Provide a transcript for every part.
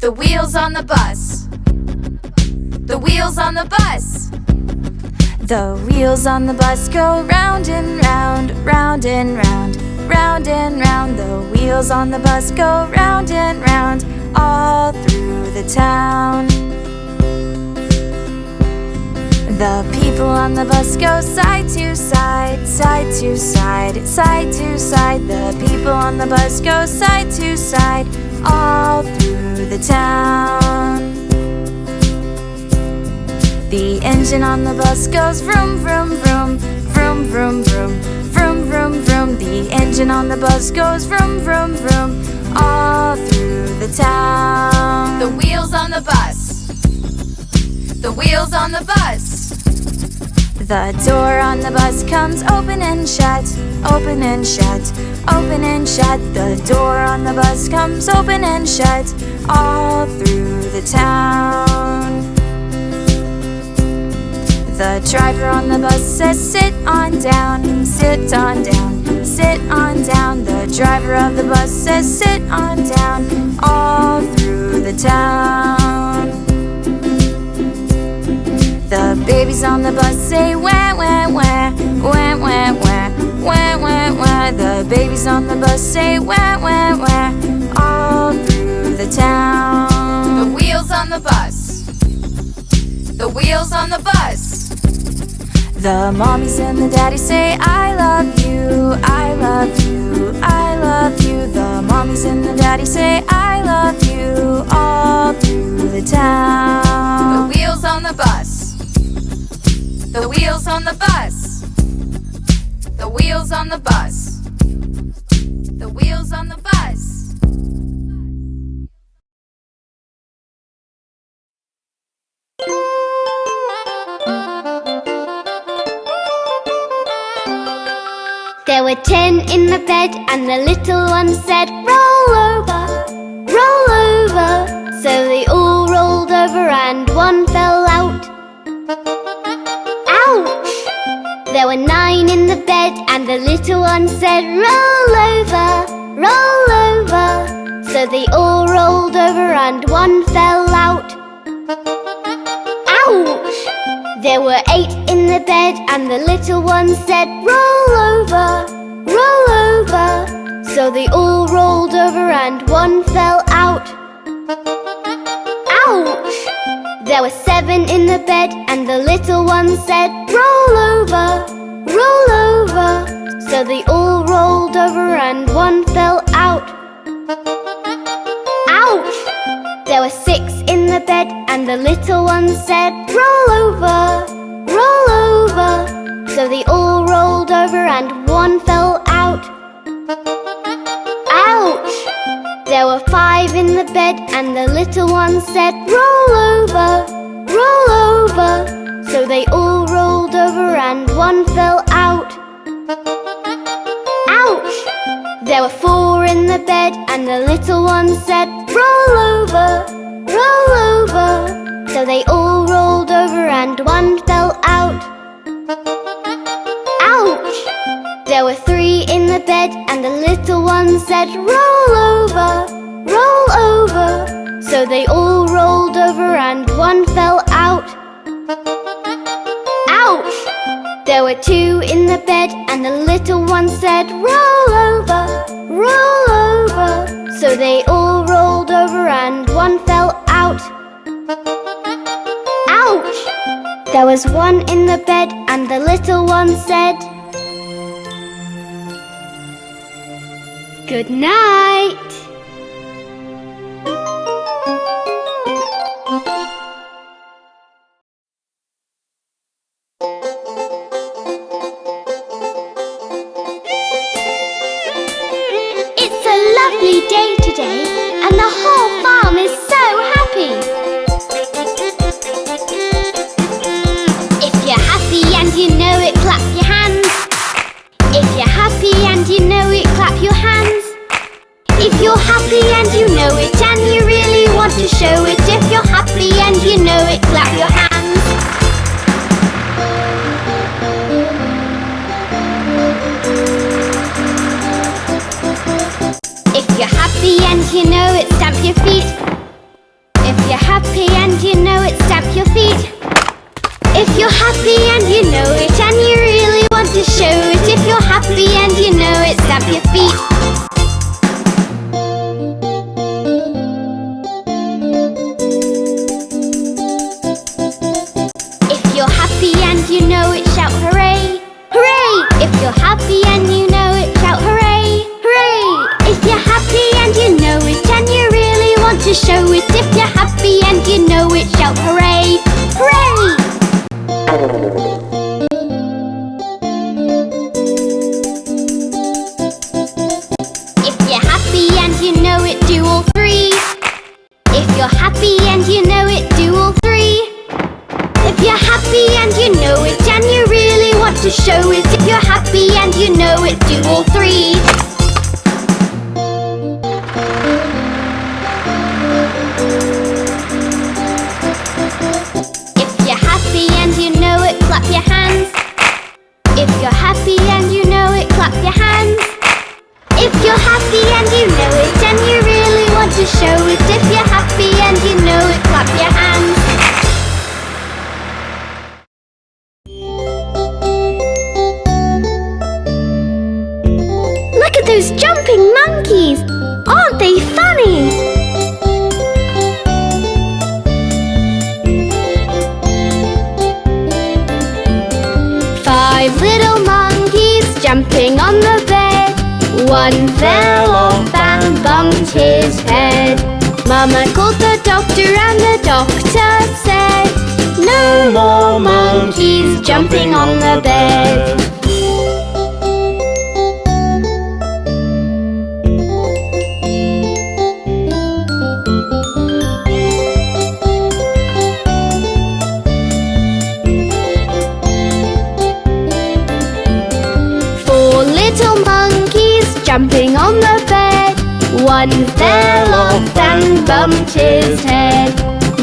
The wheels on the bus. The wheels on the bus. The wheels on the bus go round and round, round and round, round and round. The wheels on the bus go round and round, all through the town. The people on the bus go side to side, side to side, side to side. The people on the bus go side to side, all through the town. The engine on the bus goes vroom, vroom, vroom, vroom, vroom, vroom, vroom, vroom, vroom. The engine on the bus goes vroom, vroom, vroom, all through the town. The wheels on the bus. The wheels on the bus. The door on the bus comes open and shut, open and shut, open and shut. The door on the bus comes open and shut, all through the town. The driver on the bus says sit on down, sit on down, sit on down. The driver of the bus says sit on down, all through the town. The babies on the bus say wah, wah, wah, wah, wah, wah, wah, wah, wah. The babies on the bus say wah, wah, wah, all through the town. The wheels on the bus. The wheels on the bus. The mommies and the daddies say I love you, I love you, I love you. The mommies and the daddies say I love you, all through the town. The wheels on the bus. The wheels on the bus. The wheels on the bus. The wheels on the bus. There were 10 in the bed, and the little one said, roll over, roll over. So they all rolled over and one fell out. Ouch! There were 9 in the bed, and the little one said, roll over, roll over. So they all rolled over and one fell out. Ouch! There were 8 in the bed, and the little one said, roll over, roll over. So they all rolled over and one fell out. Ouch! There were 7 in the bed, and the little one said, roll over, roll over. So they all rolled over and one fell out. Ouch! There were 6 in the bed, and the little one said, roll over, roll over. So they all rolled over and one fell out. Ouch! There were 5 in the bed, and the little one said, roll over, roll over. So they all rolled over and one fell out. Ouch! There were 4 in the bed, and the little one said, roll over, roll over. So they all rolled over and one fell out. Ouch! There were 3 in the bed, and the little one said, roll over, roll over. So they all rolled over and one fell out. Ouch! There were 2 in the bed, and the little one said, roll over, roll over. So they all rolled over and one fell out. Ouch! There was 1 in the bed, and the little one said, good night. It's a lovely day today, and the whole farm is so happy. If you're happy and you know it, clap your hands. If you're happy and you know it, clap your hands. If you're happy and you know it, and you really want to show it, if you're happy and you know it, clap your hands. If you're happy and you know it, stamp your feet. to show it. If you're happy and you know it, shout hooray! Hooray! If you're happy and you know it, do all three. If you're happy and you know it, do all three. If you're happy and you know it, and you really want to show it. If you're happy and you know it, do all three. If you're happy and you know it, clap your hands. If you're happy and you know it, clap your hands. If you're happy and you know it, and you really want to show it. If you're happy and you know it, clap your hands. Look at those jumping monkeys! Aren't they funny? Five little monkeys jumping on the bed. One fell off and bumped his head. Mama called the doctor and the doctor said, no more monkeys jumping on the bed. Four little monkeys jumping on the bed. One fell off and bumped his head.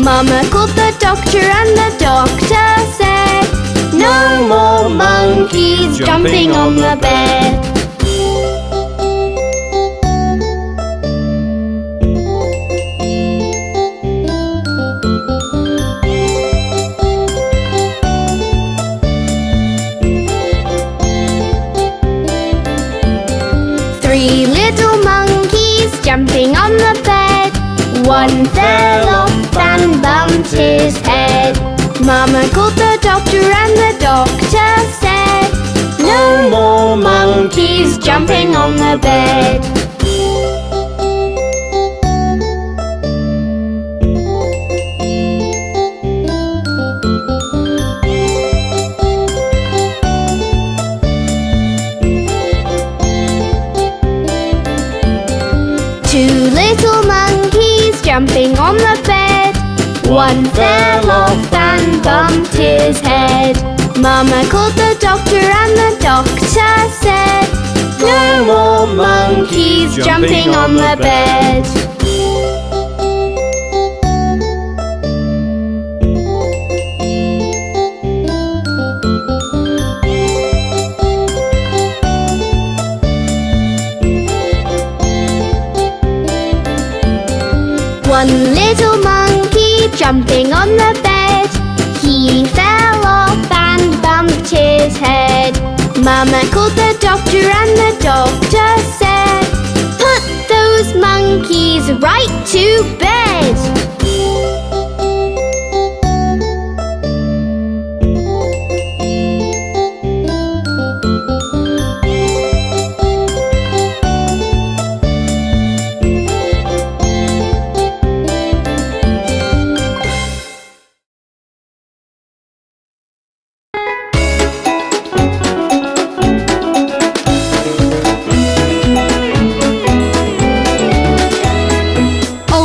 Mama called the doctor and the doctor said, no more monkeys jumping on the bed. Three little monkeys jumping on the bed. One fell off and bumped his head. Mama called the doctor and the doctor said, no more monkeys jumping on the bed. Two little monkeys jumping on the bed. One fell off and bumped his head. Mama called the doctor and the doctor said, no more monkeys jumping on the bed. One little monkey jumping on the bed. He fell off and bumped his head. Mama called the doctor and the doctor said, put those monkeys right to bed.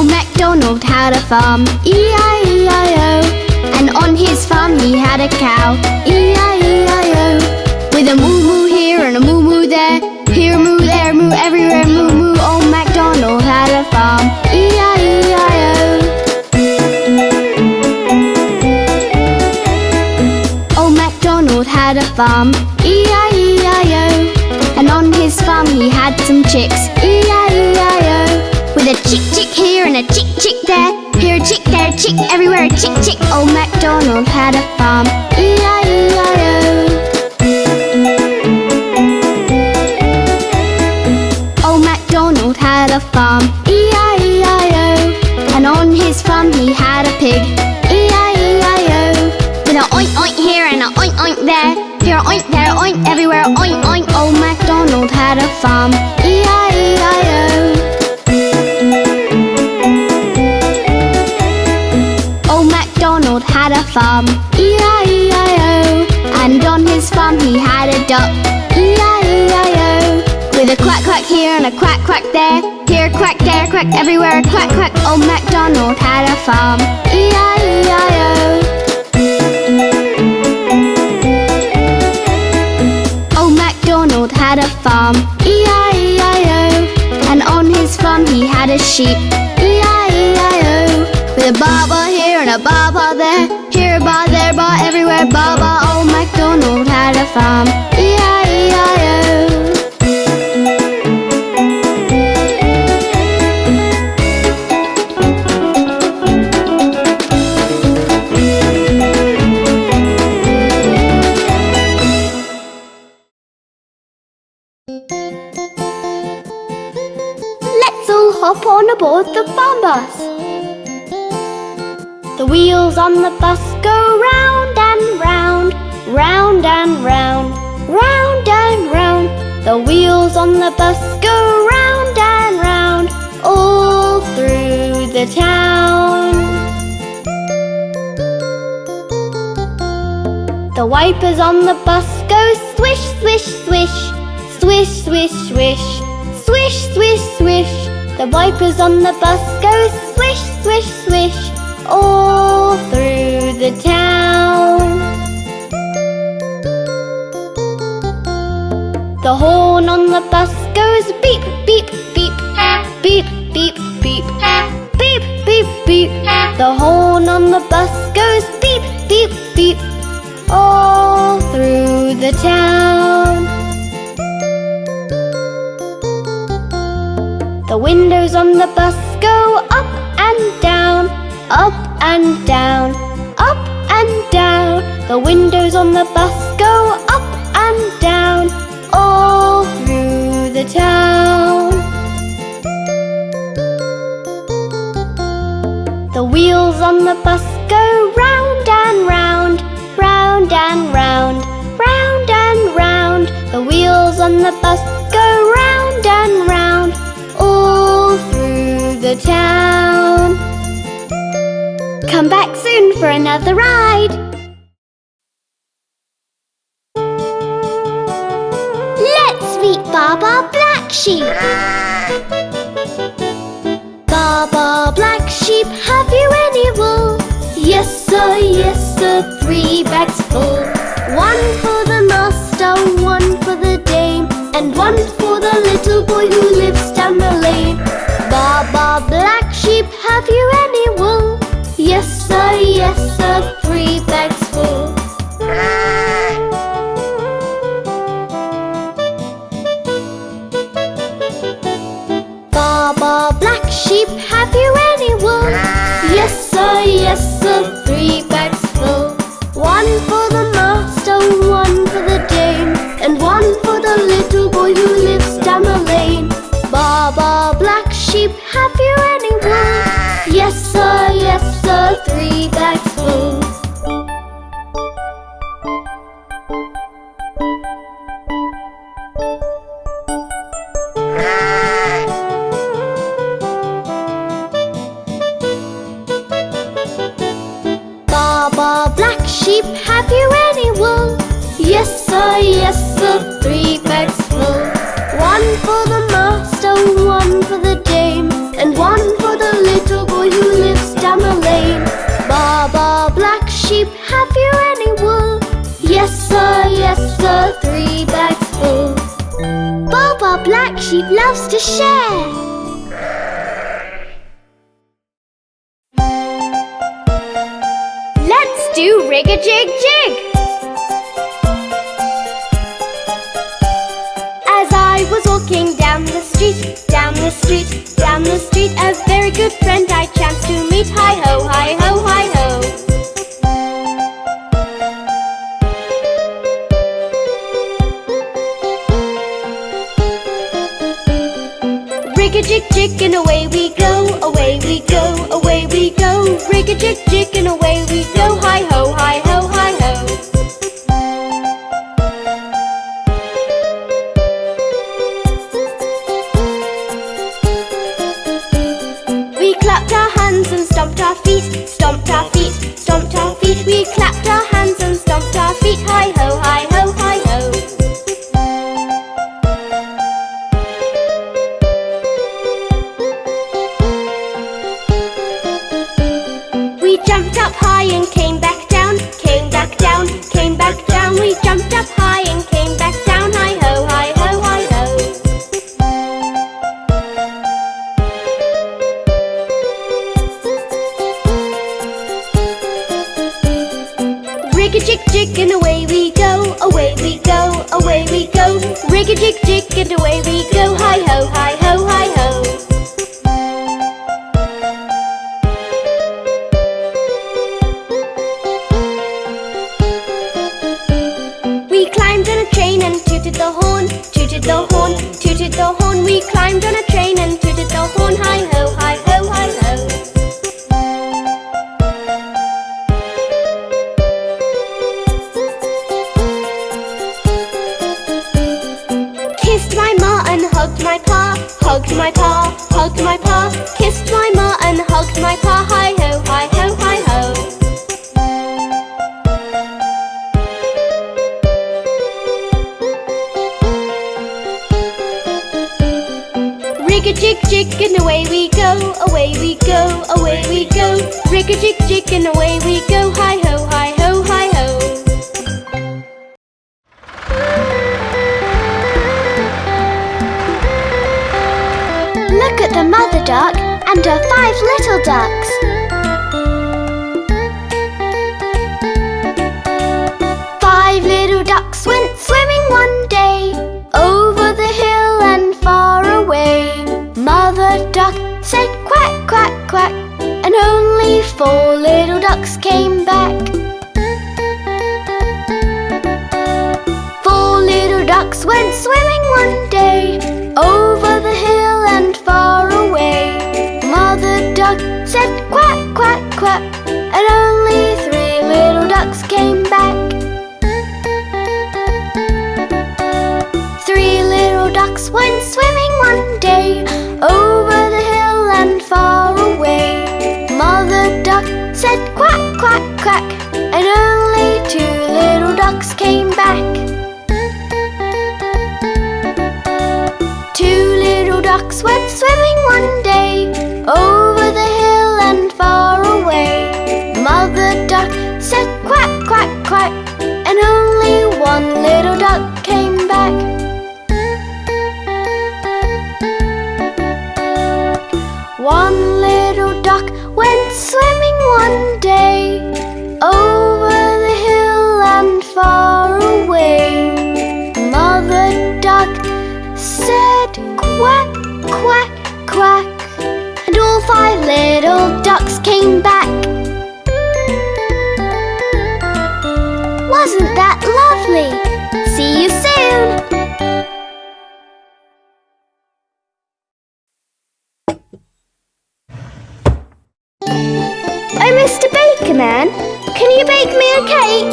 Macdonald had a farm, E-I-E-I-O. And on his farm he had a cow, E-I-E-I-O. With a moo-moo here and a moo-moo there. Here a moo, there a moo, everywhere moo-moo. Old Macdonald had a farm, E-I-E-I-O. Old Macdonald had a farm, E-I-E-I-O. And on his farm he had some chicks, E-I-E-I-O. With a chick chick here and a chick chick there. Here a chick, there a chick, everywhere a chick chick. Old Macdonald had a farm, E-I-E-I-O. Old Macdonald had a farm, E-I-E-I-O. And on his farm he had a pig, E-I-E-I-O. With a oink oink here and a oink oink there. Here a oink, there a oink, everywhere a oink oink. Old Macdonald had a farm, E-I-E-I-O. quack here and a quack quack there. Here a quack, there a quack, everywhere a quack quack. Old Macdonald had a farm. E-I-E-I-O. Old Macdonald had a farm. E-I-E-I-O. And on his farm he had a sheep. E-I-E-I-O. With a baa-baa here and a baa-baa there. Here a baa, there a baa, everywhere a baa-baa. Old Macdonald had a farm. E-I-E-I-O. Let's all hop on aboard the farm bus. The wheels on the bus go round and round, round and round, round and round. The wheels on the bus go round and round, all through the town. The wipers on the bus go swish, swish, swish, swish, swish, swish, swish, swish, swish. The wipers on the bus go swish, swish, swish, all through the town. The horn on the bus goes beep, beep, beep, beep, beep, beep, beep, beep, beep. The horn on the bus goes beep, beep, beep, all through the town. The windows on the bus go up and down, up and down, up and down. The windows on the bus go up and down, all through the town. The wheels on the bus go round and round, round and round, round and round. The wheels on the bus go round and round, all through the town. Come back soon for another ride. Let's meet Baba Black Sheep. Baba Black Sheep, have you any wool? Yes sir, 3 bags full. 1 for the master, 1 for the dame, and 1 for the little boy who lives down the lane. Baba Black Sheep, have you any wool? Yes sir, 3 bags full. Baba Black Sheep, have you any wool? Yes sir, 3 bags full. 1 for the master, 1 for the dame, and 1 for the little boy who lives down the lane. Baba Black Sheep, have you any wool? Yes sir, 3 bags full. Baba Black Sheep, have you any wool? Yes sir, 3 bags full. 1 for the master, 1 for the dame, and 1 for the little boy who lives down the lane. Baba Black Sheep, have you any wool? Yes sir, 3 bags full. Baba Black Sheep loves to share. Let's do rig-a-jig-jig. As I was walking down the street, down the street, down the street, a very good friend I chanced to meet. Hi-ho, hi-ho, hi-ho. Rig-a-jig-jig and away we go, away we go, away we go. Rig-a-jig-jig and away we go. Hi-ho, hi-ho, hi-ho. We clapped our hands and stomped our feet, stomped our feet, stomped our feet. We clapped our hands and stomped our feet. Hi-ho, hi-ho, hi-ho. jig and away we go, away we go, away we go. Rig a jig jig and away we go, hi ho, hi ho, hi ho. We climbed on a train and tooted the horn, tooted the horn, tooted the horn. We climbed on a train and tooted the horn, hi ho, hi ho, hi ho. Kissed my ma and hugged my pa, hugged my pa, hugged my pa. Kissed my ma and hugged my pa, hi ho, hi ho, hi ho. Rig a jig jig and away we go, away we go, away we go. Rig a jig jig and away we go, hi ho, hi ho, hi ho. Look at the mother duck and her 5 little ducks. Five little ducks went swimming one day, over the hill and far away. Mother duck said quack, quack, quack, and only 4 little ducks came back. 4 little ducks went swimming one day, over the hill and far away. Mother duck said quack, quack, quack, and only 3 little ducks came back. 3 little ducks went swimming one day, over the hill and far away. Mother duck said quack, quack, quack, and only 2 little ducks came back. 2 little ducks went swimming one day, over the hill and far away. Mother duck said quack, quack, quack, and only 1 little duck came back. 1 little duck went swimming one day, over the hill and far away. Mother duck said quack, quack, quack, and all 5 little ducks came back. Wasn't that lovely? See you soon! Oh, Mr. Baker Man, can you bake me a cake?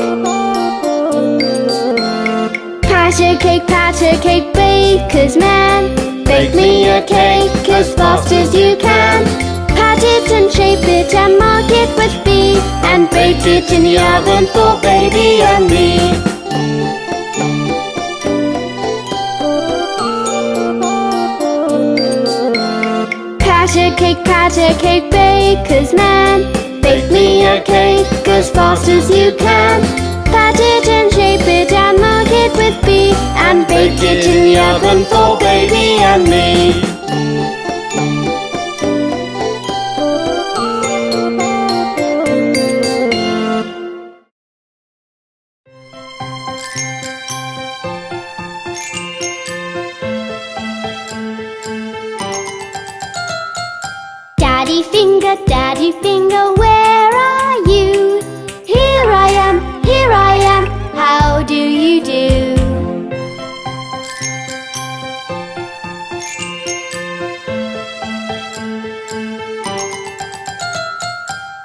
Patter cake, baker's man. Bake me a cake as fast as you can. Pat it and shape it and mark it with B, and bake it in the oven for baby and me. Patter cake, baker's man. Bake me a cake as fast as you can. Pat it and shape it and mark it with B, and bake it in the oven for baby and me. Daddy finger, where are you? Here I am, how do you do?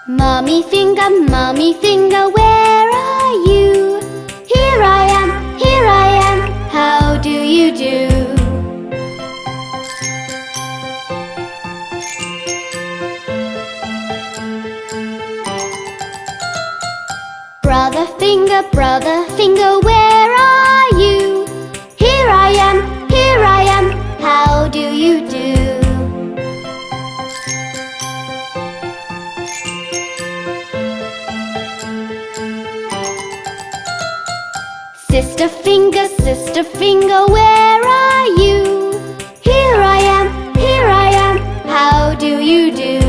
Mommy finger, where are you? Here I am, how do you do? Brother finger, where are you? Here I am, how do you do? Sister finger, where are you? Here I am, how do you do?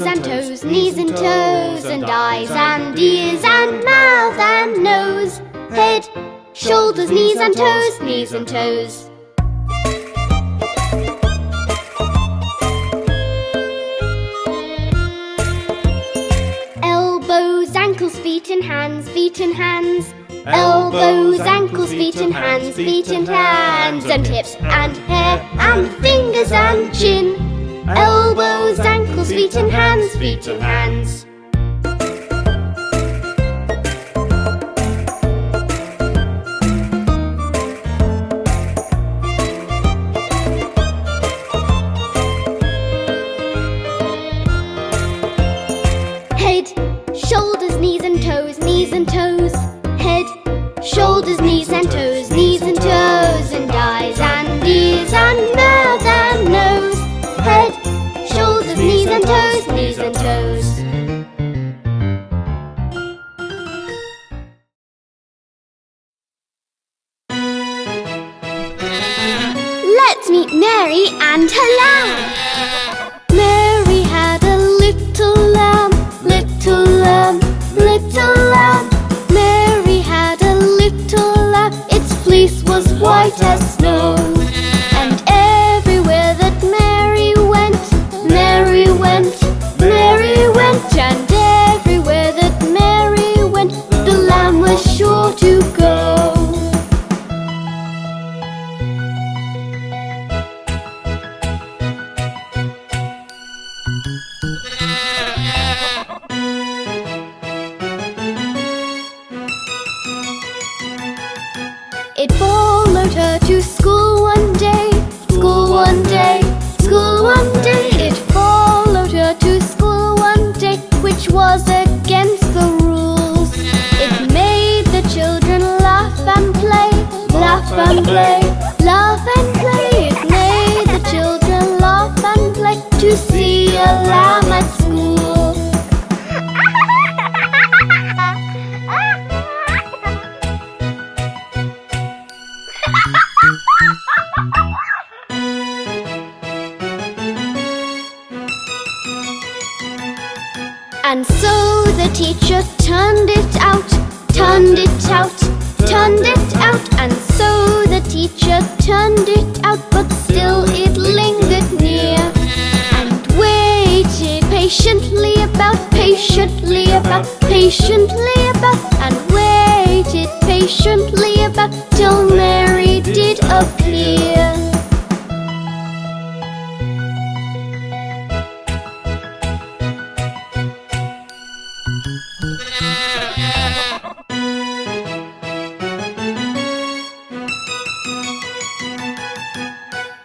and toes, knees and toes, and eyes and ears and mouth and nose, head, shoulders, knees and toes, knees and toes. Elbows, ankles, feet and hands, feet and hands. Elbows, ankles, feet and hands, feet and hands, and hips and hair and fingers and chin. Elbows, ankles, feet and hands, feet and hands. Head, shoulders, knees and toes, knees and toes. Head, shoulders, knees and toes, knees and toes, and eyes and ears and mouth and nose. Head, shoulders, knees and toes, knees and toes. Let's meet Mary and her lamb. Mary had a little lamb, little lamb, little lamb. Mary had a little lamb, its fleece was white as snow. And everywhere that Mary went, Mary went, Mary went. And everywhere that Mary went, the lamb was sure to go. It followed her to school one day, school one day, school one day. It followed her to school one day, which was against the rules. It made the children laugh and play, laugh and play, laugh and play. It made the children laugh and play to see a lamb at school. And so the teacher turned it out, turned it out, turned it out. And so the teacher turned it out, but still it lingered near. And waited patiently about, patiently about, patiently about. And waited patiently about, till Mary did appear.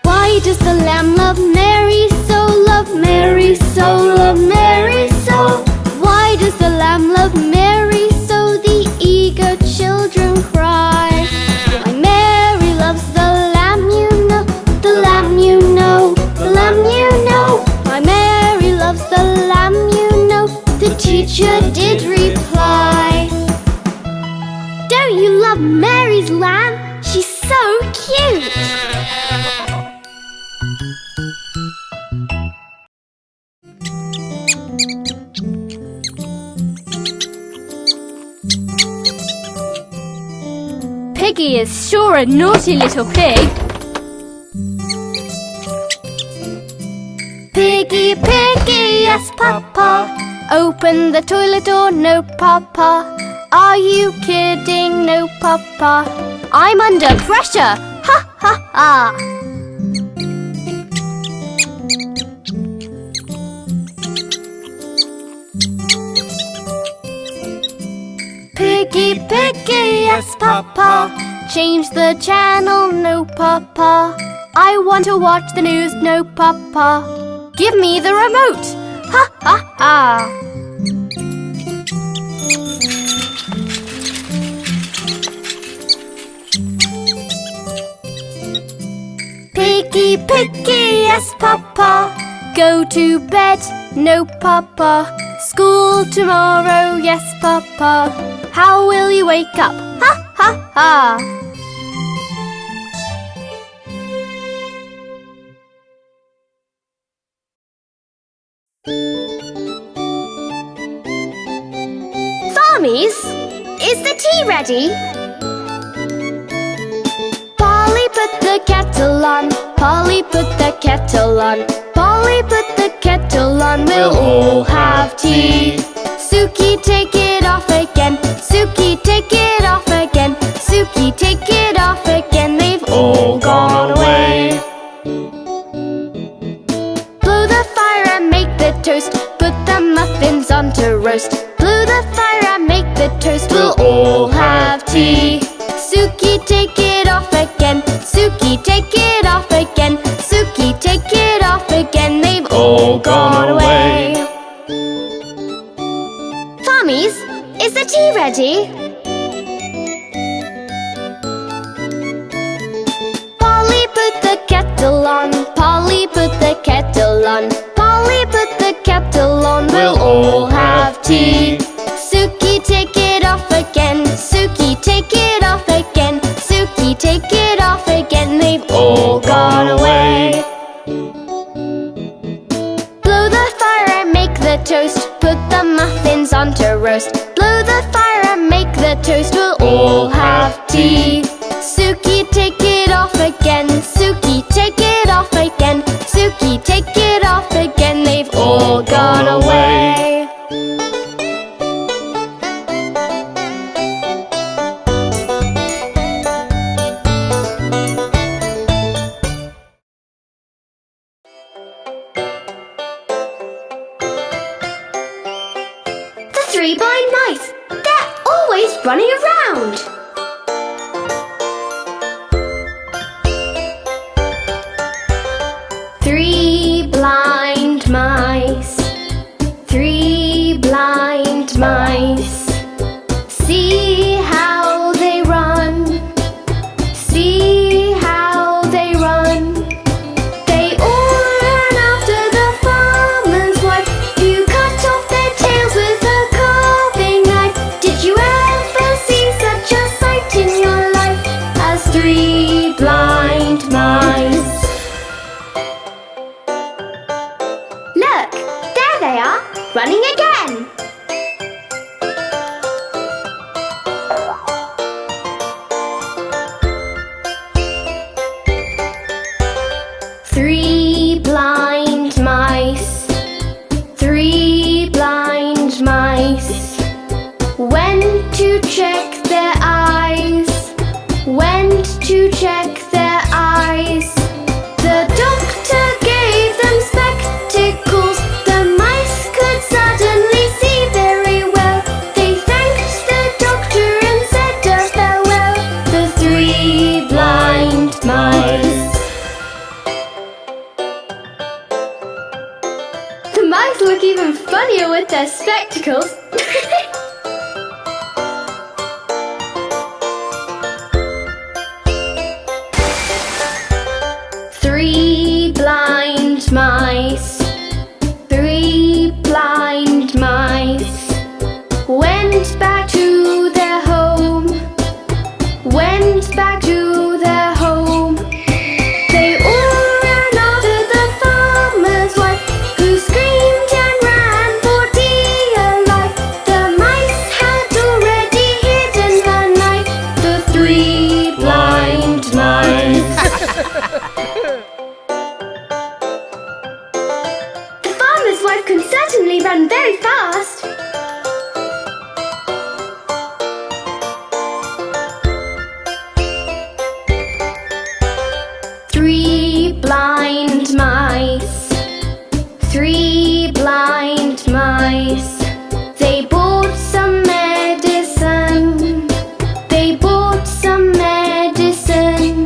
Why does the lamb love Mary so, love Mary so, love Mary so? Why does the lamb love Mary so? The eager children cry. Why Mary loves the lamb, you know, the lamb, you know, the lamb, you know. Why Mary loves the lamb, you know, the teacher did reply. Don't you love Mary's lamb? She's so cute. Piggy is sure a naughty little pig. Piggy, piggy, yes, Papa. Open the toilet door, no, Papa. Are you kidding? No, Papa. I'm under pressure. Ha, ha, ha. Piggy, piggy, yes, Papa. Change the channel, no, Papa. I want to watch the news, no, Papa. Give me the remote. Ha, ha, ha. Piggy, piggy, yes, Papa. Go to bed, no, Papa. School tomorrow, yes, Papa. How will you wake up? Ha, ha, ha. Farmees, is the tea ready? Polly put the kettle on, Polly put the kettle on, Polly put the kettle on, we'll all have tea. Suki, take it off again, Suki, take it off again, Suki, take it off again, they've all gone away. Blow the fire and make the toast, put the muffins on to roast. Blow the fire and make the toast, we'll all have tea. Suki, take it off again, Suki, take it off again, Suki, take it off again, they've all gone away. Farmees, is the tea ready? Polly put the kettle on, Polly put the kettle on, Polly put the kettle on, we'll all have tea. Suki, take it off again, Suki, take it off again, Suki, take it off again, they've all gone away. Blow the fire and make the toast, put the muffins on to roast. Blow the fire and make the toast, we'll all have tea. Suki, take it off again, Suki, take it off again, Suki, take it off again, they've all gone away. The three blind mice, they're always running around. Three blind mice, three blind mice. See how they run, see how they run. They all run after the farmer's wife, who cut off their tails with a carving knife. Did you ever see such a sight in your life as three blind mice? Look, there they are, running again. Three blind mice, three blind mice, went to check their eyes, went to check their eyes. The doctor gave them spectacles, the mice could suddenly see very well. They thanked the doctor and said a farewell, the three blind mice. The mice look even funnier with their spectacles. Three blind mice, three blind mice, went back to their home, went back to their home. They all ran after the farmer's wife, who screamed and ran for dear life. The mice had already hidden the knife, the three blind mice. The farmer's wife can certainly run very fast. Three blind mice, three blind mice. They bought some medicine, they bought some medicine.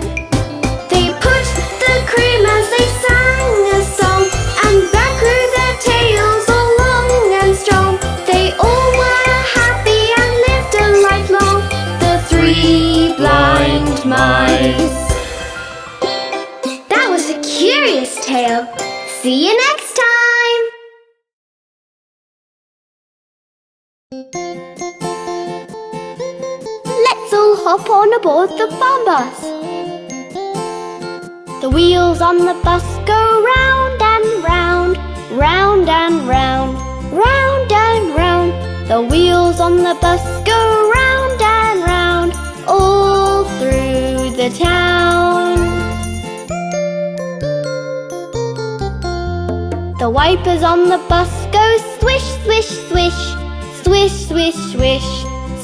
They put the cream as they sang a song, and back grew their tails all long and strong. They all were happy and lived a life long, the three blind mice. That was a curious tale. See you next time! Let's all hop on aboard the farm bus. The wheels on the bus go round and round, round and round, round and round. The wheels wheels on the bus go round and round all through the town. The wipers on the bus go swish, swish, swish, swish, swish, swish,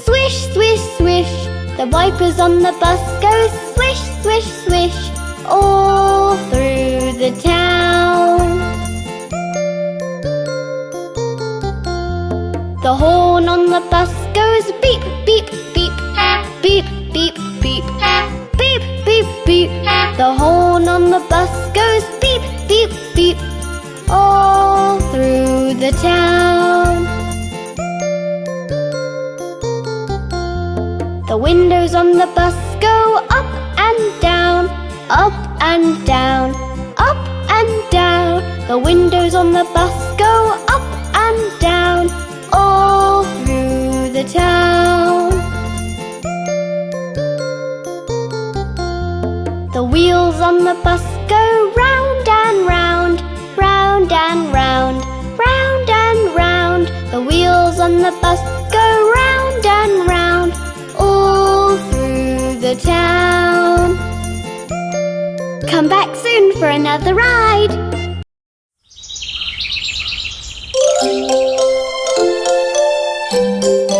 swish, swish, swish. The wipers on the bus go swish, swish, swish all through the town. The horn on the bus goes beep, beep, beep, beep, beep, beep, beep, beep, beep. The horn on the bus goes beep, beep, beep all through the town. The windows on the bus go up and down, up and down, up and down. The windows on the bus go up and down all through the town. The wheels on the bus go round and round, round and round, round and round. The wheels on the bus go round and round all through the town. Come back soon for another ride.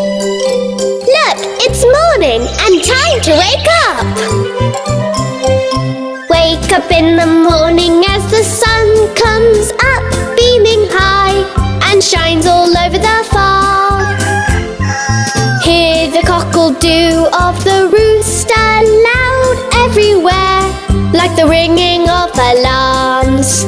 Look, it's morning and time to wake up. Wake up in the morning as the sun comes up, beaming high and shines all over the farm. Hear the cockle-doo of the rooster loud everywhere, like the ringing of alarms.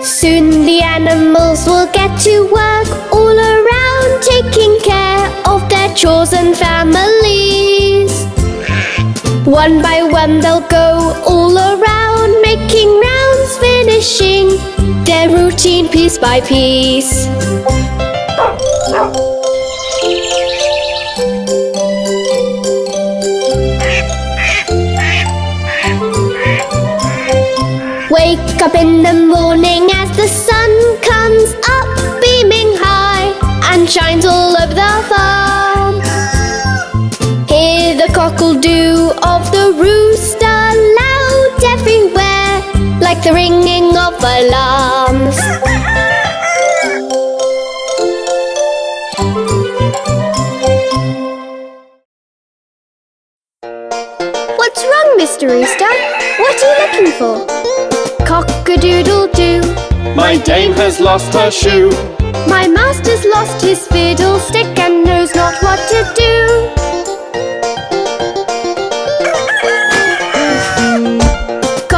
Soon the animals will get to work all around, taking care of their chores and families. One by one they'll go all around, making rounds, finishing their routine piece by piece. Wake up in the morning as the sun comes up, beaming high and shines all over the farm. Hear the cockle-doo of the rooster loud everywhere, like the ringing of alarms. What's wrong, Mr. Rooster? What are you looking for? Cock-a-doodle-doo, my dame has lost her shoe. my master's lost his fiddlestick and knows not what to do.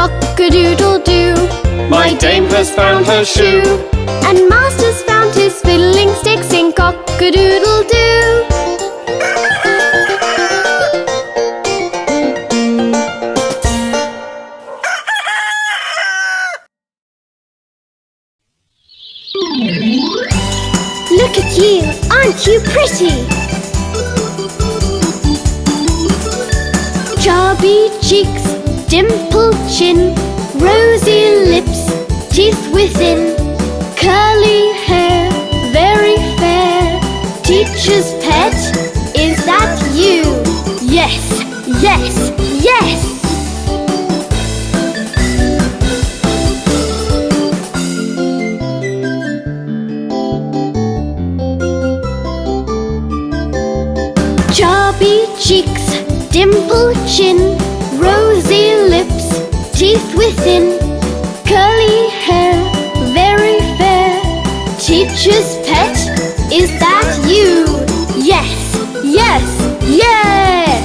Cock-a-doodle-doo, My dame has found her shoe. and master's found his fiddling stick. Sing cock-a-doodle-doo. Look at you, aren't you pretty? Chubby cheeks, dimpled chin, rosy lips, teeth within, curly hair, very fair. Teacher's pet, is that you? Yes, yes, yes! Chubby cheeks, dimpled chin, rosy lips, teeth within, curly hair, very fair. Teacher's pet, is that you? Yes, yes, yes!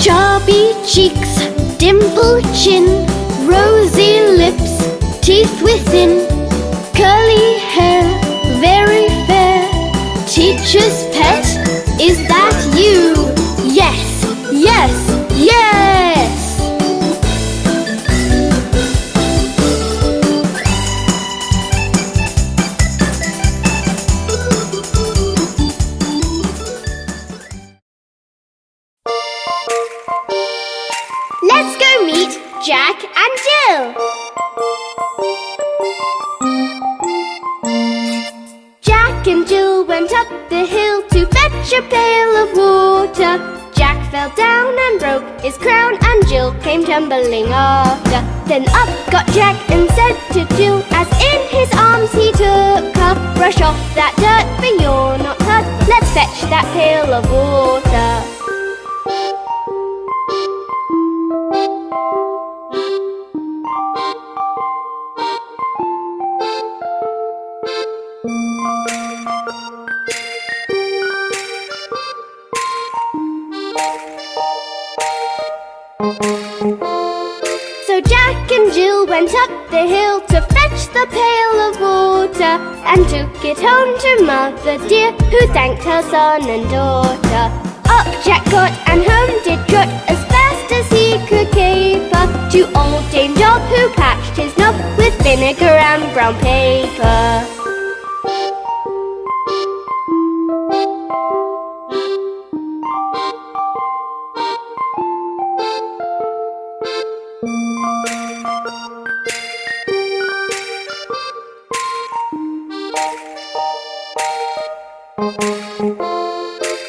Chubby cheeks, dimpled chin, rosy lips, teeth within, curly hair, very fair. Teacher's pet, is that you? Yes, yes, yes! went up the hill to fetch a pail of water. Jack fell down and broke his crown, and Jill came tumbling after. Then up got Jack and said to Jill, as in his arms he took her, brush off that dirt, for you're not hurt. Let's fetch that pail of water. So Jack and Jill went up the hill to fetch the pail of water, and took it home to Mother dear, who thanked her son and daughter. Up Jack got and home did trot, as fast as he could caper, to old Dame Dob, who patched his knob with vinegar and brown paper.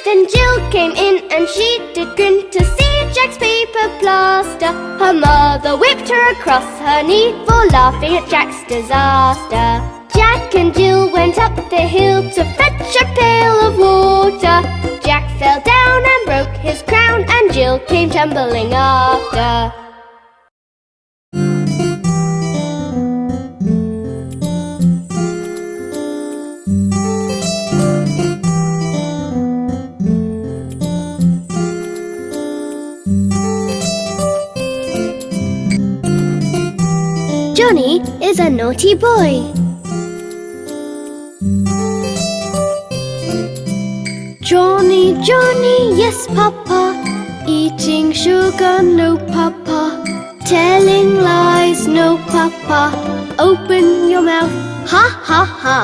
Then Jill came in and she did grin to see Jack's paper plaster. Her mother whipped her across her knee for laughing at Jack's disaster. Jack and Jill went up the hill to fetch a pail of water. Jack fell down and broke his crown, and Jill came tumbling after. Johnny is a naughty boy. Johnny, Johnny, yes papa, eating sugar, no papa, telling lies, no papa, open your mouth, ha ha ha.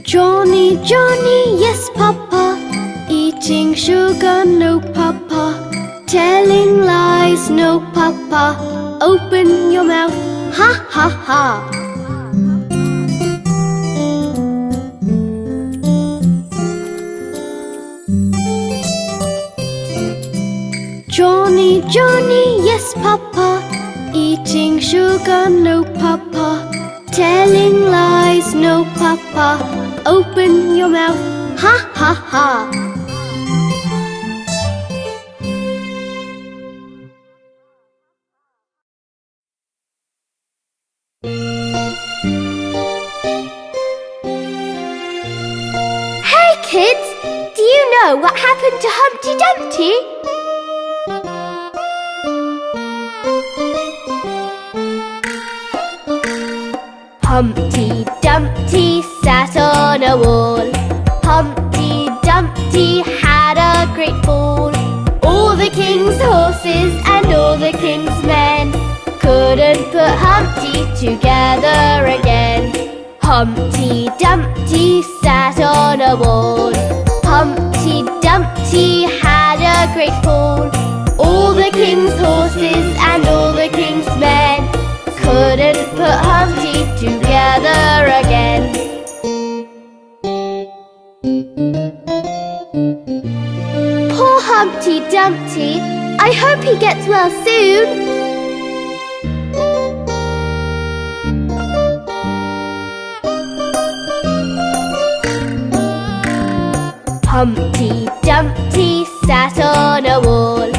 Johnny, Johnny, yes papa, eating sugar, no papa, telling lies, no papa, open your mouth, ha ha ha. Johnny, Johnny, yes papa, eating sugar, no papa, telling lies, no papa, open your mouth, ha ha ha. Hey kids, do you know what happened to Humpty Dumpty? Humpty Dumpty sat on a wall. Humpty Dumpty had a great fall. All the king's horses and all the king's men couldn't put Humpty together again. Humpty Dumpty sat on a wall. Humpty Dumpty had a great fall. All the king's horses and all the king's men couldn't put Humpty together again. Poor Humpty Dumpty, I hope he gets well soon. Humpty Dumpty sat on a wall.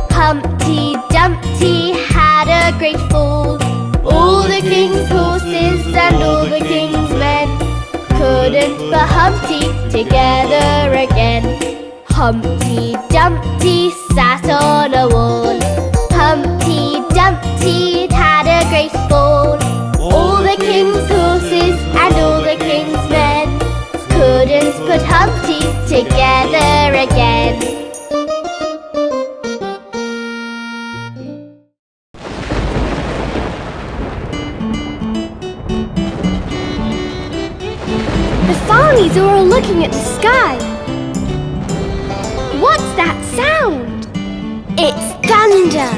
Humpty Dumpty had a great fall. All the king's horses and all the king's men couldn't put Humpty together again. Humpty Dumpty sat on a wall. Humpty Dumpty had a great fall. All the king's horses and all the king's men couldn't put Humpty together again. The Farmees are all looking at the sky. What's that sound? It's thunder.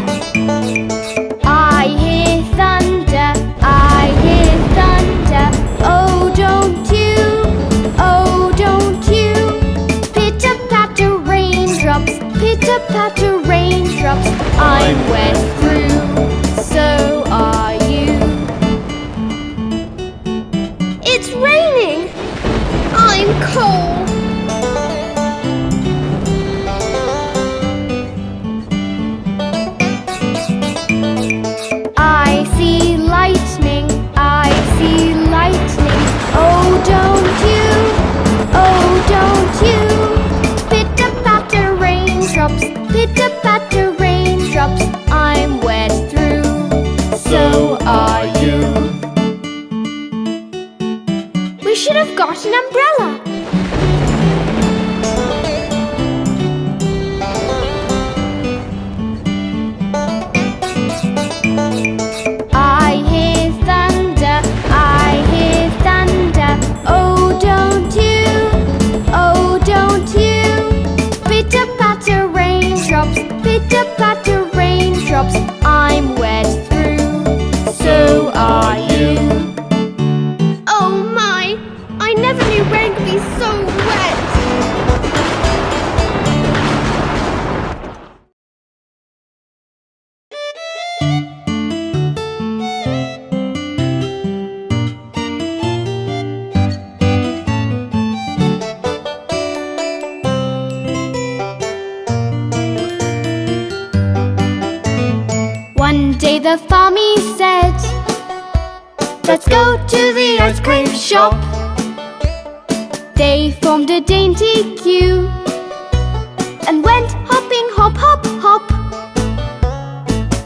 day the Farmees said, let's go to the ice cream shop. They formed a dainty queue and went hopping, hop, hop, hop.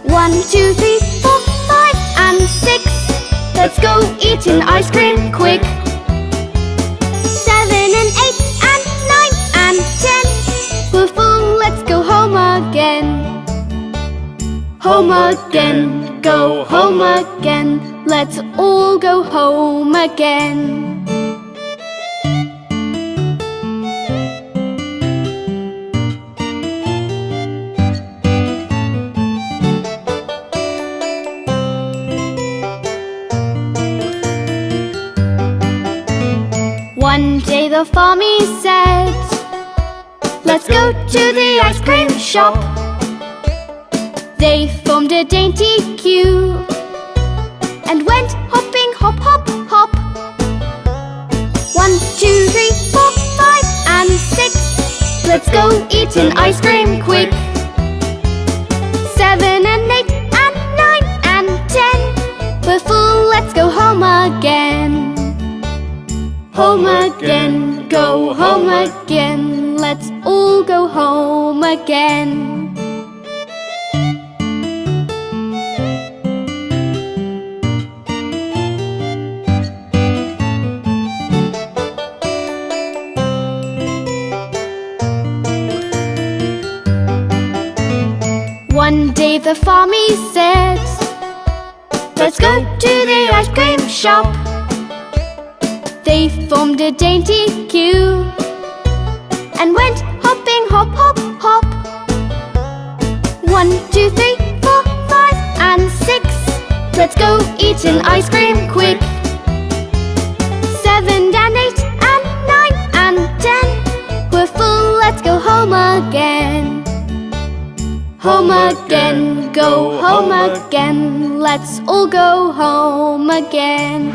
1, 2, 3, 4, 5 and 6. Let's go eat an ice cream quick. 7 and 8 and 9 and 10. We're full, let's go home again. Home again, go home again. Let's all go home again. One day the Farmees said, let's go to the ice cream shop. They formed a dainty queue and went hopping, hop, hop, hop. 1, 2, 3, 4, 5 and 6. Let's go eat an ice cream quick. 7 and 8 and 9 and 10. We're full, let's go home again. Home again, go home again. Let's all go home again. One day the Farmees said, let's go to the ice cream shop. They formed a dainty queue and went hopping, hop, hop, hop. 1, 2, 3, 4, 5 and 6. Let's go eat an ice cream quick. 7 and 8 and 9 and 10. We're full, let's go home again. Home again, go home again. Let's all go home again.